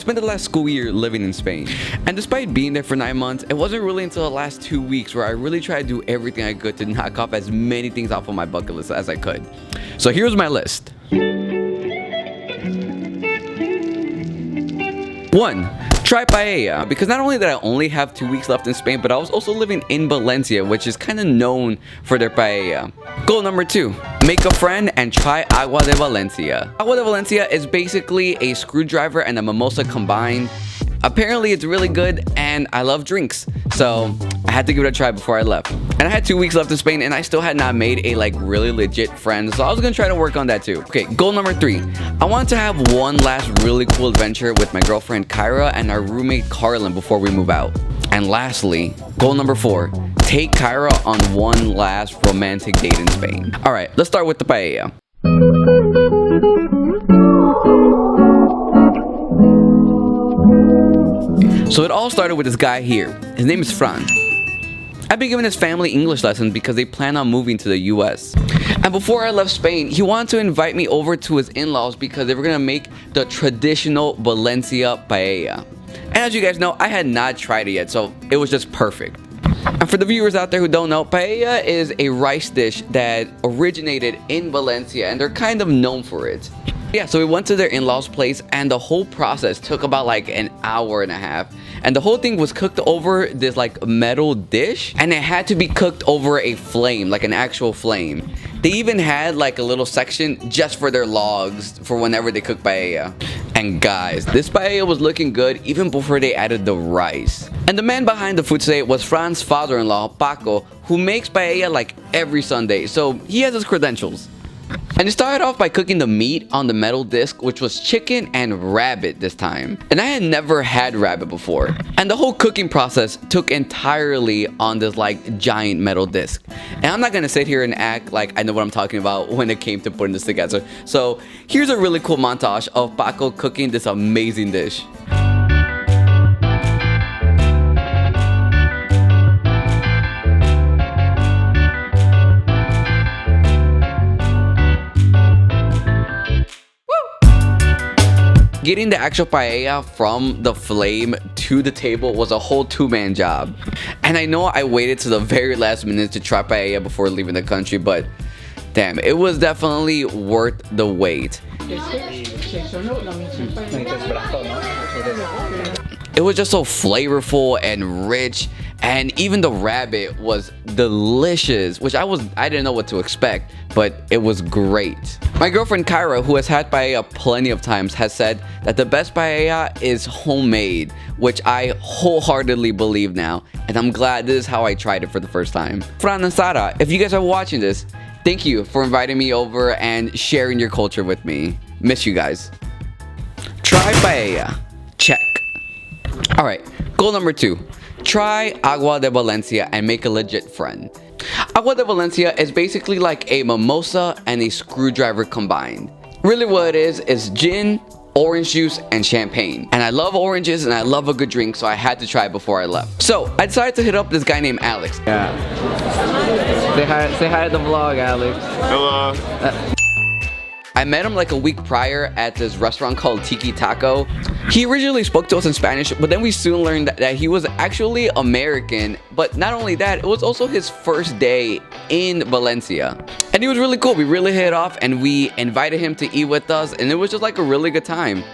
spent the last school year living in Spain. And despite being there for 9 months, it wasn't really until the last 2 weeks where I really tried to do everything I could to knock off as many things off of my bucket list as I could. So here's my list. 1. Try paella, because not only did I only have 2 weeks left in Spain, but I was also living in Valencia, which is kind of known for their paella. Goal number 2, make a friend and try agua de Valencia. Agua de Valencia is basically a screwdriver and a mimosa combined. Apparently it's really good and I love drinks, so I had to give it a try before I left. And I had 2 weeks left in Spain and I still had not made a really legit friend, so I was gonna try to work on that too. Okay, goal number 3. I wanted to have one last really cool adventure with my girlfriend Kyra and our roommate Carlin before we move out. And lastly, goal number 4. Take Kyra on one last romantic date in Spain. Alright, let's start with the paella. So it all started with this guy here. His name is Fran. I've been giving his family English lessons because they plan on moving to the US. And before I left Spain, he wanted to invite me over to his in-laws because they were gonna make the traditional Valencia paella. And as you guys know, I had not tried it yet, so it was just perfect. And for the viewers out there who don't know, paella is a rice dish that originated in Valencia and they're kind of known for it. Yeah, so we went to their in-laws place and the whole process took about an hour and a half. And the whole thing was cooked over this metal dish and it had to be cooked over a flame, an actual flame. They even had a little section just for their logs for whenever they cook paella. And guys, this paella was looking good even before they added the rice. And the man behind the food today was Fran's father-in-law, Paco, who makes paella every Sunday, so he has his credentials. And he started off by cooking the meat on the metal disc, which was chicken and rabbit this time. And I had never had rabbit before. And the whole cooking process took entirely on this giant metal disc. And I'm not gonna sit here and act like I know what I'm talking about when it came to putting this together. So here's a really cool montage of Paco cooking this amazing dish. Getting the actual paella from the flame to the table was a whole two-man job. And I know I waited to the very last minute to try paella before leaving the country, but damn, it was definitely worth the wait. It was just so flavorful and rich, and even the rabbit was delicious, which I didn't know what to expect, but it was great. My girlfriend Kyra, who has had paella plenty of times, has said that the best paella is homemade, which I wholeheartedly believe now, and I'm glad this is how I tried it for the first time. Fran and Sara, if you guys are watching this, thank you for inviting me over and sharing your culture with me. Miss you guys. Try paella. Check. Alright, goal number 2. Try agua de Valencia and make a legit friend. Agua de Valencia is basically like a mimosa and a screwdriver combined. Really what it is gin, orange juice, and champagne. And I love oranges and I love a good drink, so I had to try it before I left. So I decided to hit up this guy named Alex. Yeah. Say hi to the vlog, Alex. Hello. I met him a week prior at this restaurant called Tiki Taco. He originally spoke to us in Spanish, but then we soon learned that he was actually American. But not only that, it was also his first day in Valencia. And he was really cool. We really hit it off and we invited him to eat with us, and it was just a really good time.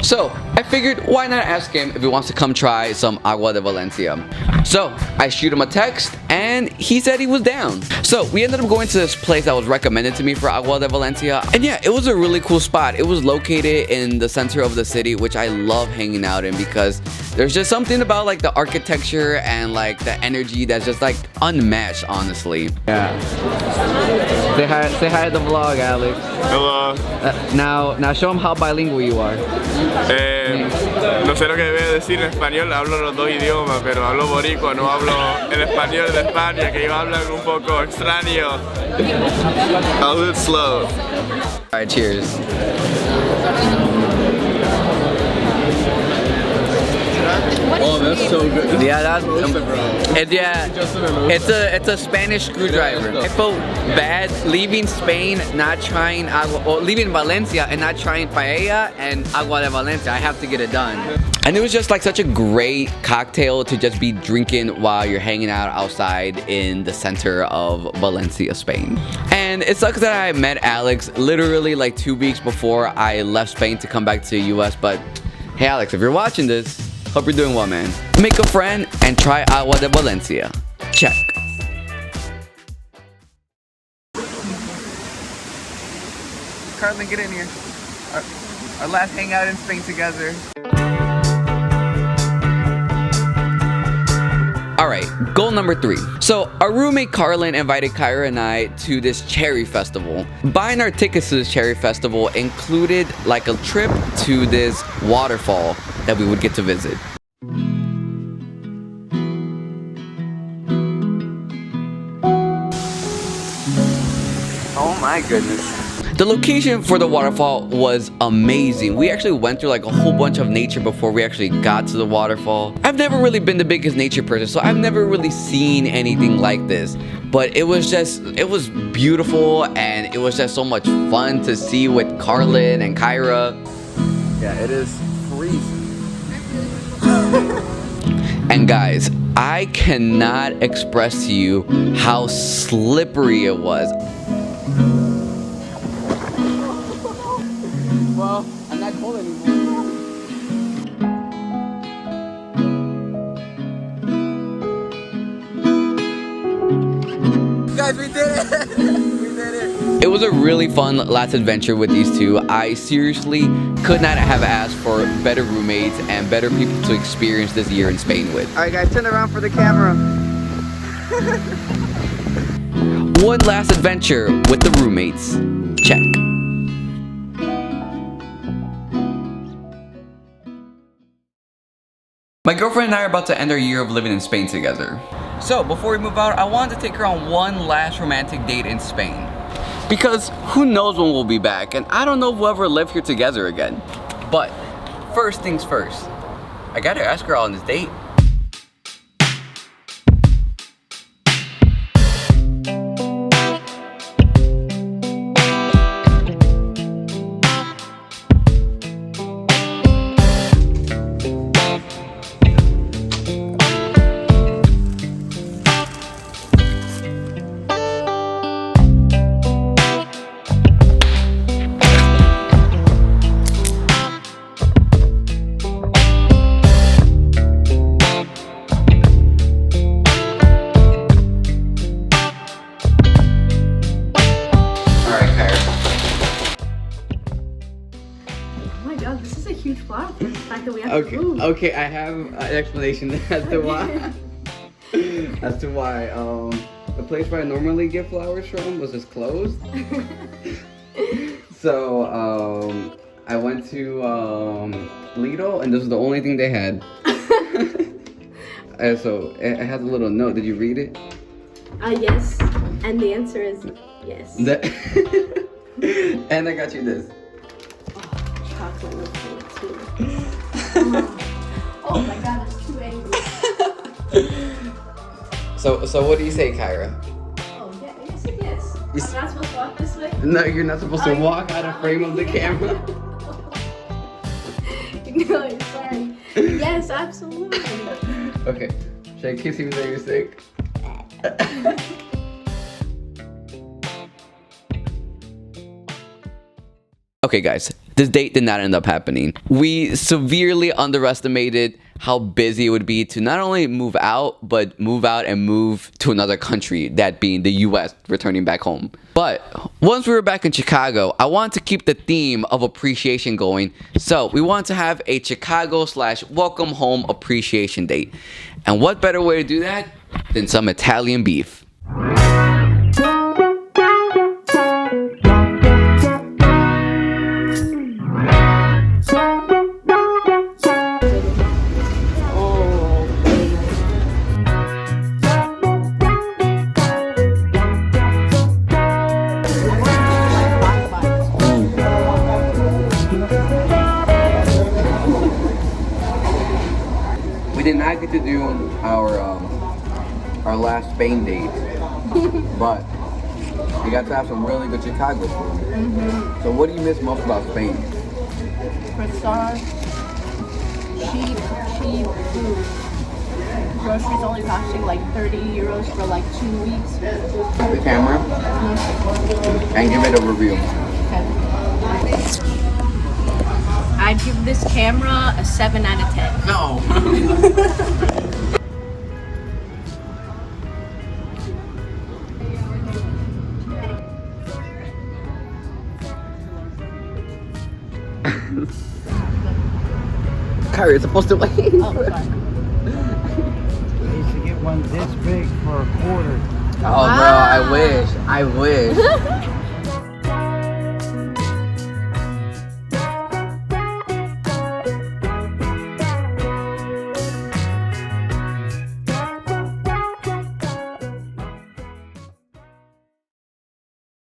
So I figured, why not ask him if he wants to come try some agua de Valencia. So I shoot him a text and he said he was down. So we ended up going to this place that was recommended to me for agua de Valencia. And yeah, it was a really cool spot. It was located in the center of the city, which I love hanging out in because there's just something about the architecture and the energy that's just unmatched, honestly. Yeah. Say hi to the vlog, Alex. Hello. Now show him how bilingual you are. No sé lo que debe decir en español, hablo los dos idiomas, pero hablo boricua, no hablo el español de España, que ellos hablan un poco extraño. I'll do it slow. Alright, cheers. Oh, that's so good. Yeah, that's Just in a loaf. it's a Spanish screwdriver. I felt bad leaving Spain, not trying or leaving Valencia and not trying paella and agua de Valencia. I have to get it done. And it was just like such a great cocktail to just be drinking while you're hanging out outside in the center of Valencia, Spain. And it sucks that I met Alex literally like 2 weeks before I left Spain to come back to the US, but hey Alex, if you're watching this, hope you're doing well, man. Make a friend and try agua de Valencia. Check. Carlin, get in here. Our last hangout in Spain together. Alright, goal number 3. So our roommate Carlin invited Kyra and I to this cherry festival. Buying our tickets to this cherry festival included like a trip to this waterfall that we would get to visit. Oh my goodness. The location for the waterfall was amazing. We actually went through like a whole bunch of nature before we actually got to the waterfall. I've never really been the biggest nature person, so I've never really seen anything like this. But it was beautiful, and it was just so much fun to see with Carlin and Kyra. Yeah, it is freezing. And guys, I cannot express to you how slippery it was. Well, I'm not cold anymore. Guys, we did it! We did it! It was a really fun last adventure with these two. I seriously could not have asked for better roommates and better people to experience this year in Spain with. Alright guys, turn around for the camera. One last adventure with the roommates. Check. My girlfriend and I are about to end our year of living in Spain together. So before we move out, I wanted to take her on one last romantic date in Spain. Because who knows when we'll be back, and I don't know if we'll ever live here together again. But first things first, I gotta ask her out on this date. Okay, I have an explanation as to why. The place where I normally get flowers from was just closed. So I went to Lidl, and this was the only thing they had. And so it has a little note. Did you read it? Yes, and the answer is yes. And I got you this. Chocolate milk too. Oh my god, that's too angry. So what do you say, Kyra? Oh yeah, I said yes. I'm not supposed to walk this way? No, you're not supposed to walk out of frame of the camera. No, sorry. Yes, absolutely. Okay. Should I kiss you when you're sick? Okay guys, this date did not end up happening. We severely underestimated how busy it would be to not only move out, but move out and move to another country, that being the US, returning back home. But once we were back in Chicago, I wanted to keep the theme of appreciation going, so we wanted to have a Chicago/welcome home appreciation date. And what better way to do that than some Italian beef? We to do our last Spain date, but we got to have some really good Chicago food. So what do you miss most about Spain? Croissant, cheap food. Groceries only costing like 30 euros for like 2 weeks. The camera and give it a review. Okay. I'd give this camera a 7 out of 10. No. Kyrie, it's supposed to wait. Oh, sorry. I used to get one this big for a quarter. Oh, bro, I wish.